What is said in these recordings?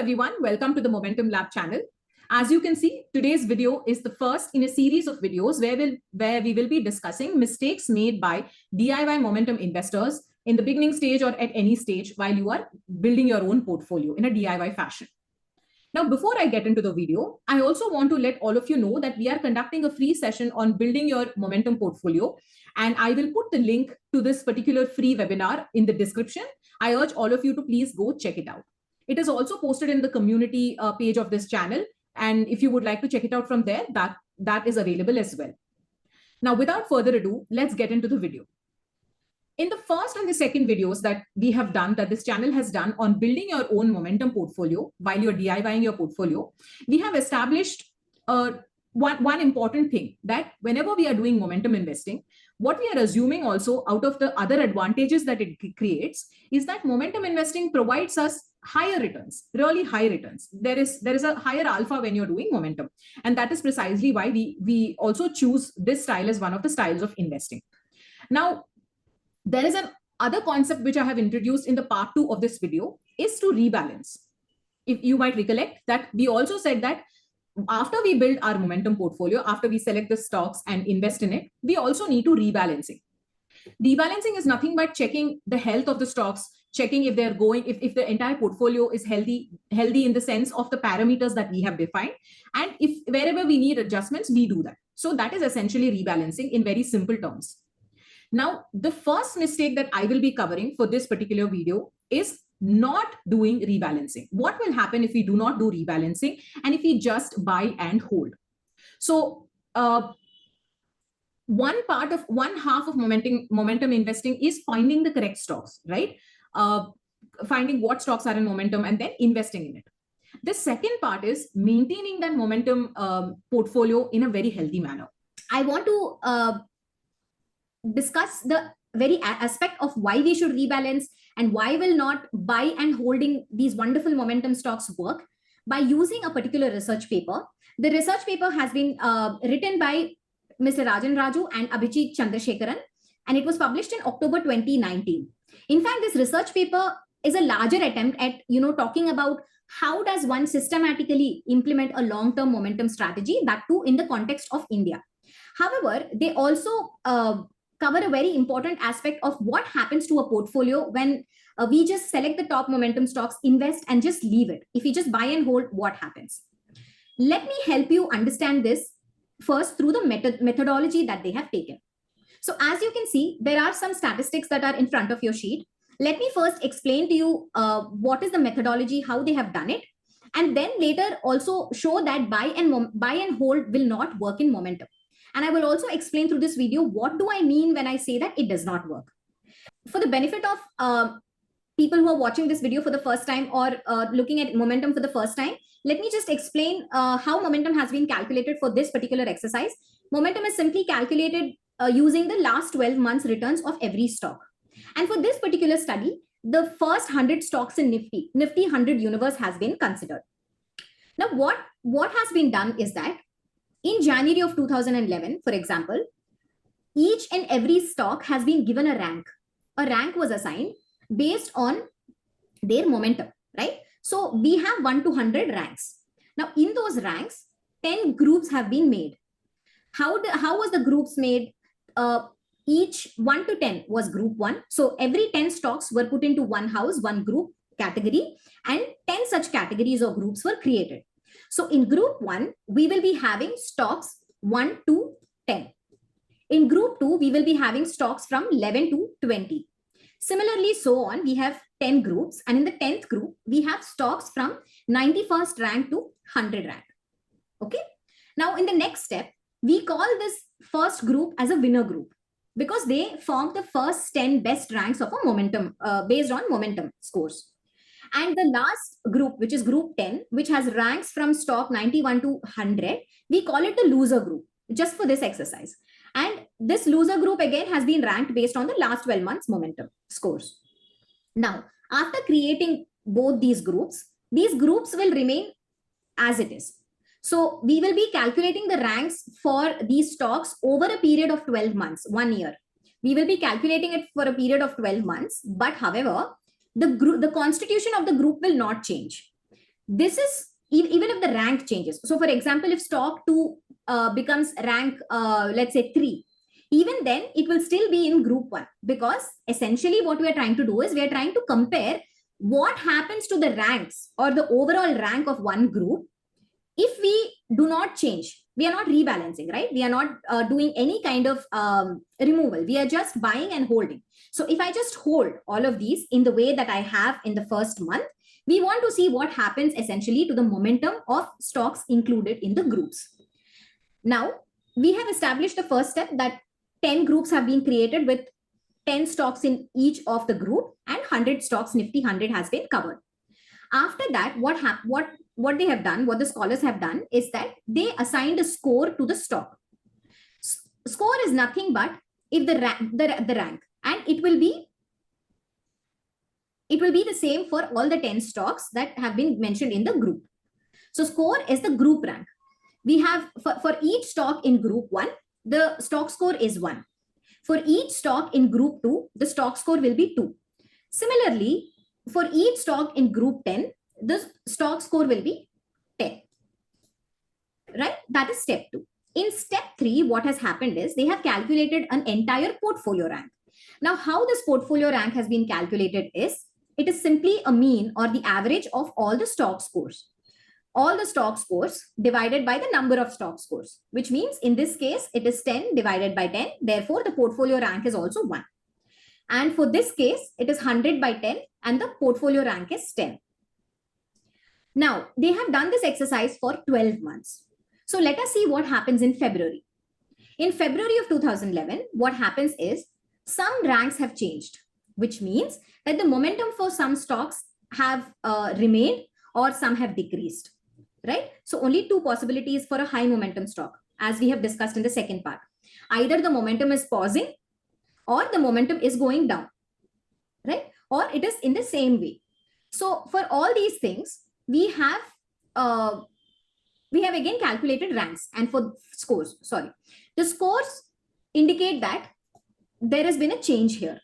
everyone, welcome to the Momentum Lab channel. As you can see, today's video is the first in a series of videos where we will be discussing mistakes made by DIY momentum investors in the beginning stage or at any stage while you are building your own portfolio in a DIY fashion. Now, before I get into the video, I also want to let all of you know that we are conducting a free session on building your momentum portfolio, and I will put the link to this particular free webinar in the description. I urge all of you to please go check it out. It is also posted in the community page of this channel, and if you would like to check it out from there, that is available as well. Now, without further ado, let's get into the video. In the first and the second videos that we have done, that this channel has done on building your own momentum portfolio while you're DIYing your portfolio, we have established one important thing, that whenever we are doing momentum investing, what we are assuming also out of the other advantages that it creates is that momentum investing provides us higher returns, really high returns. There is a higher alpha when you're doing momentum. And that is precisely why we also choose this style as one of the styles of investing. Now, there is an other concept which I have introduced in the part 2 of this video is to rebalance. If you might recollect that we also said that after we build our momentum portfolio, after we select the stocks and invest in it, we also need to rebalancing. Rebalancing is nothing but checking the health of the stocks, checking if they're going, if the entire portfolio is healthy in the sense of the parameters that we have defined. And if wherever we need adjustments, we do that. So that is essentially rebalancing in very simple terms. Now, the first mistake that I will be covering for this particular video is not doing rebalancing. What will happen if we do not do rebalancing and if we just buy and hold? So one half of momentum investing is finding the correct stocks, right? Finding what stocks are in momentum and then investing in it. The second part is maintaining that momentum portfolio in a very healthy manner. I want to discuss the very aspect of why we should rebalance and why will not buy and holding these wonderful momentum stocks work by using a particular research paper. The research paper has been written by Mr. Rajan Raju and Abhijit Chandrasekaran, and it was published in October 2019. In fact, this research paper is a larger attempt at talking about how does one systematically implement a long-term momentum strategy, that too in the context of India. However, they also cover a very important aspect of what happens to a portfolio when we just select the top momentum stocks, invest, and just leave it. If we just buy and hold, what happens? Let me help you understand this first through the methodology that they have taken. So as you can see, there are some statistics that are in front of your sheet. Let me first explain to you what is the methodology, how they have done it, and then later also show that buy and hold will not work in momentum. And I will also explain through this video what do I mean when I say that it does not work. For the benefit of people who are watching this video for the first time or looking at momentum for the first time, let me just explain how momentum has been calculated for this particular exercise. Momentum is simply calculated using the last 12 months returns of every stock. And for this particular study, the first 100 stocks in Nifty 100 universe has been considered. Now, what has been done is that in January of 2011, for example, each and every stock has been given a rank. A rank was assigned based on their momentum, right? So we have 1 to 100 ranks. Now, in those ranks, 10 groups have been made. How was the groups made? Each 1 to 10 was group 1. So every 10 stocks were put into one house, one group category, and 10 such categories or groups were created. So in group 1, we will be having stocks 1 to 10. In group 2, we will be having stocks from 11 to 20. Similarly, so on, we have 10 groups. And in the 10th group, we have stocks from 91st rank to 100 rank. Okay. Now, in the next step, we call this first group as a winner group because they form the first 10 best ranks of a momentum based on momentum scores. And the last group, which is group 10, which has ranks from stock 91 to 100, we call it the loser group just for this exercise. And this loser group again has been ranked based on the last 12 months momentum scores. Now, after creating both these groups will remain as it is. So we will be calculating the ranks for these stocks over a period of 12 months, 1 year. We will be calculating it for a period of 12 months. But however, the constitution of the group will not change. this is even if the rank changes. So for example, if stock 2 becomes rank, let's say 3, even then it will still be in group 1, because essentially what we are trying to do is we are trying to compare what happens to the ranks or the overall rank of one group if we do not change. We are not rebalancing, right? We are not doing any kind of removal. We are just buying and holding. So if I just hold all of these in the way that I have in the first month, we want to see what happens essentially to the momentum of stocks included in the groups. Now, we have established the first step that 10 groups have been created with 10 stocks in each of the group, and 100 stocks, Nifty 100 has been covered. After that, what they have done, what the scholars have done is that they assigned a score to the stock. Score is nothing but if the rank, and it will be the same for all the 10 stocks that have been mentioned in the group. So score is the group rank. We have for each stock in group 1, the stock score is 1. For each stock in group 2, the stock score will be 2. Similarly, for each stock in group 10, the stock score will be 10. Right? That is step 2. In step 3, what has happened is they have calculated an entire portfolio rank. Now, how this portfolio rank has been calculated is, it is simply a mean or the average of all the stock scores. All the stock scores divided by the number of stock scores, which means in this case, it is 10 divided by 10. Therefore, the portfolio rank is also 1. And for this case, it is 100 by 10 and the portfolio rank is 10. Now, they have done this exercise for 12 months. So let us see what happens in February. In February of 2011, what happens is some ranks have changed, which means that the momentum for some stocks have remained or some have decreased. Right? So only two possibilities for a high momentum stock, as we have discussed in the second part. Either the momentum is pausing or the momentum is going down, right? Or it is in the same way. So for all these things, we have again calculated ranks, and for scores, the scores indicate that there has been a change here.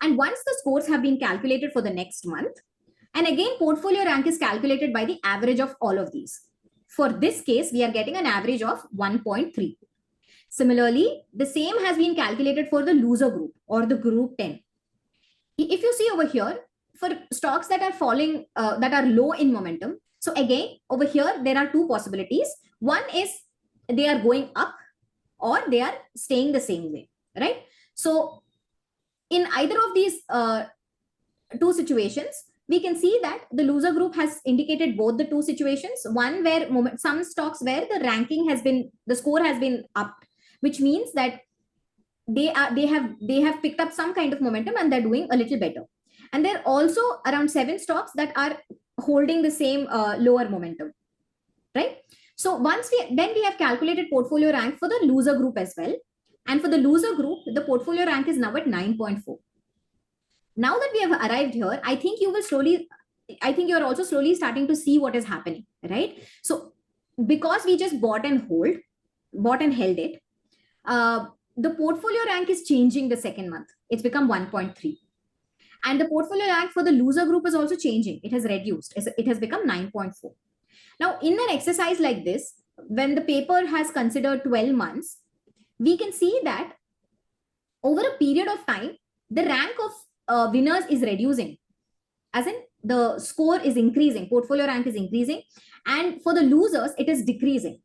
And once the scores have been calculated for the next month, and again, portfolio rank is calculated by the average of all of these. For this case, we are getting an average of 1.3. Similarly, the same has been calculated for the loser group or the group 10. If you see over here, for stocks that are falling, that are low in momentum, so again, over here, there are two possibilities. One is they are going up or they are staying the same way, right? So in either of these two situations, we can see that the loser group has indicated both the two situations. One where some stocks where the ranking has been, the score has been upped, which means that they have picked up some kind of momentum and they're doing a little better. And there are also around 7 stocks that are holding the same lower momentum, right? So once we have calculated portfolio rank for the loser group as well. And for the loser group, the portfolio rank is now at 9.4. Now that we have arrived here, I think you're also slowly starting to see what is happening, right? So because we just bought and held it, the portfolio rank is changing the second month. It's become 1.3. And the portfolio rank for the loser group is also changing. It has reduced. It has become 9.4. Now, in an exercise like this, when the paper has considered 12 months, we can see that over a period of time, the rank of winners is reducing. As in, the score is increasing, portfolio rank is increasing. And for the losers, it is decreasing,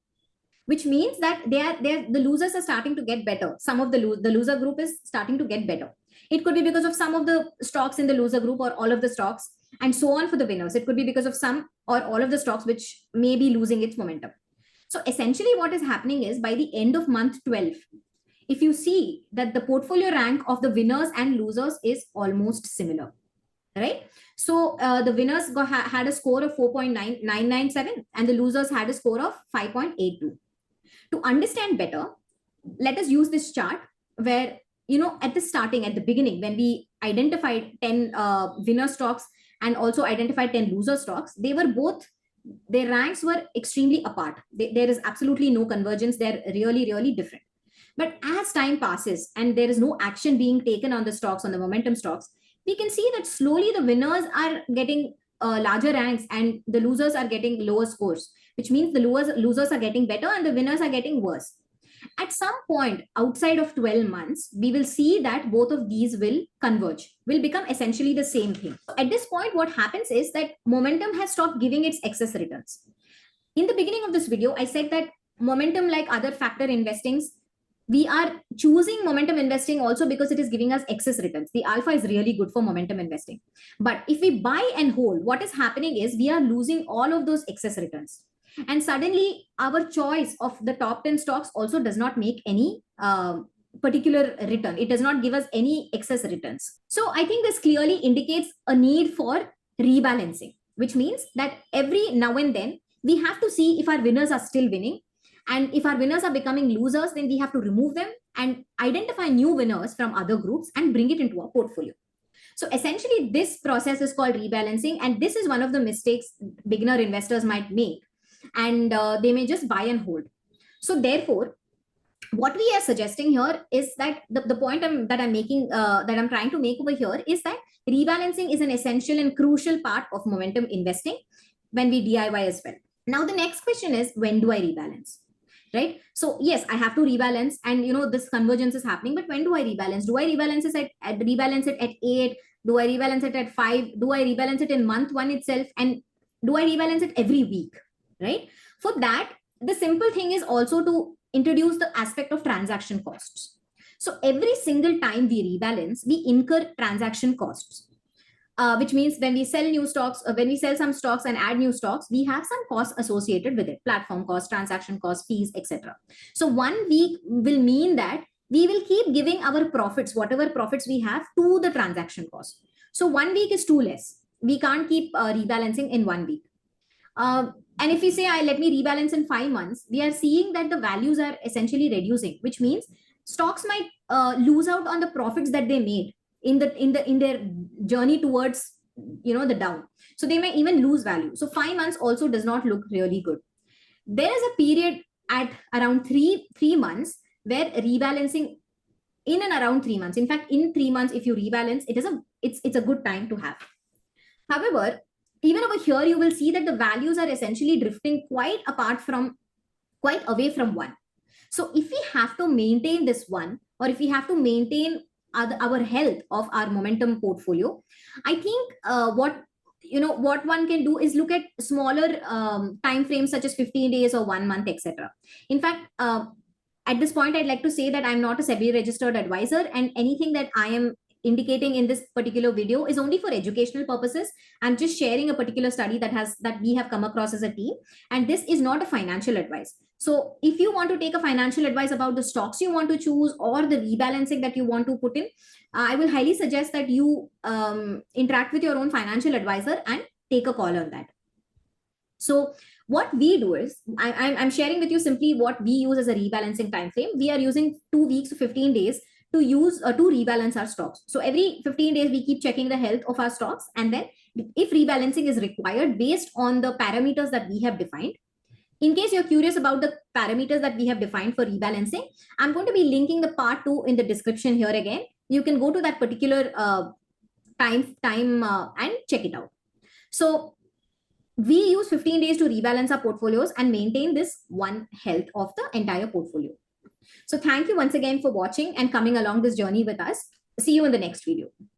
which means that the losers are starting to get better. Some of the loser group is starting to get better. It could be because of some of the stocks in the loser group or all of the stocks, and so on for the winners. It could be because of some or all of the stocks which may be losing its momentum. So essentially what is happening is by the end of month 12, if you see that the portfolio rank of the winners and losers is almost similar, right? So the winners had a score of 4.997 and the losers had a score of 5.82. To understand better, let us use this chart where, at the beginning, when we identified 10 winner stocks and also identified 10 loser stocks, their ranks were extremely apart. There is absolutely no convergence. They're really, really different. But as time passes and there is no action being taken on the stocks, on the momentum stocks, we can see that slowly the winners are getting larger ranks and the losers are getting lower scores, which means the losers are getting better and the winners are getting worse. At some point outside of 12 months, we will see that both of these will converge, will become essentially the same thing. At this point, what happens is that momentum has stopped giving its excess returns. In the beginning of this video, I said that momentum, like other factor investings, we are choosing momentum investing also because it is giving us excess returns. The alpha is really good for momentum investing. But if we buy and hold, what is happening is we are losing all of those excess returns. And suddenly our choice of the top 10 stocks also does not make any particular return. It does not give us any excess returns. So I think this clearly indicates a need for rebalancing, which means that every now and then we have to see if our winners are still winning. And if our winners are becoming losers, then we have to remove them and identify new winners from other groups and bring it into our portfolio. So essentially, this process is called rebalancing. And this is one of the mistakes beginner investors might make. And they may just buy and hold. So therefore, what we are suggesting here is that the point that I'm trying to make over here is that rebalancing is an essential and crucial part of momentum investing when we DIY as well. Now, the next question is, when do I rebalance? Right? So yes, I have to rebalance, and this convergence is happening, but when do I rebalance? Do I rebalance it at 8? Do I rebalance it at 5? Do I rebalance it in month 1 itself? And do I rebalance it every week? Right? For that, the simple thing is also to introduce the aspect of transaction costs. So every single time we rebalance, we incur transaction costs. Which means when we sell new stocks, when we sell some stocks and add new stocks, we have some costs associated with it: platform costs, transaction costs, fees, etc. So 1 week will mean that we will keep giving our profits, whatever profits we have, to the transaction cost. So 1 week is too less. We can't keep rebalancing in 1 week. And if we say, let me rebalance in 5 months, we are seeing that the values are essentially reducing, which means stocks might lose out on the profits that they made in their journey towards the down. So they may even lose value. So 5 months also does not look really good. There is a period at around three months where rebalancing in and around 3 months. In fact, in 3 months, if you rebalance, it's a good time to have. However, even over here, you will see that the values are essentially drifting quite away from 1. So if we have to maintain this 1, or if we have to maintain our health of our momentum portfolio, I think what one can do is look at smaller time frames such as 15 days or 1 month, etc. In fact, at this point, I'd like to say that I'm not a SEBI registered advisor, and anything that I am indicating in this particular video is only for educational purposes. I'm just sharing a particular study that we have come across as a team, and this is not a financial advice. So if you want to take a financial advice about the stocks you want to choose or the rebalancing that you want to put in, I will highly suggest that you interact with your own financial advisor and take a call on that. So what we do is, I'm sharing with you simply what we use as a rebalancing time frame. We are using 2 weeks to 15 days to rebalance our stocks. So every 15 days, we keep checking the health of our stocks. And then if rebalancing is required based on the parameters that we have defined, in case you're curious about the parameters that we have defined for rebalancing, I'm going to be linking the part 2 in the description here again. You can go to that particular time and check it out. So we use 15 days to rebalance our portfolios and maintain this 1 health of the entire portfolio. So thank you once again for watching and coming along this journey with us. See you in the next video.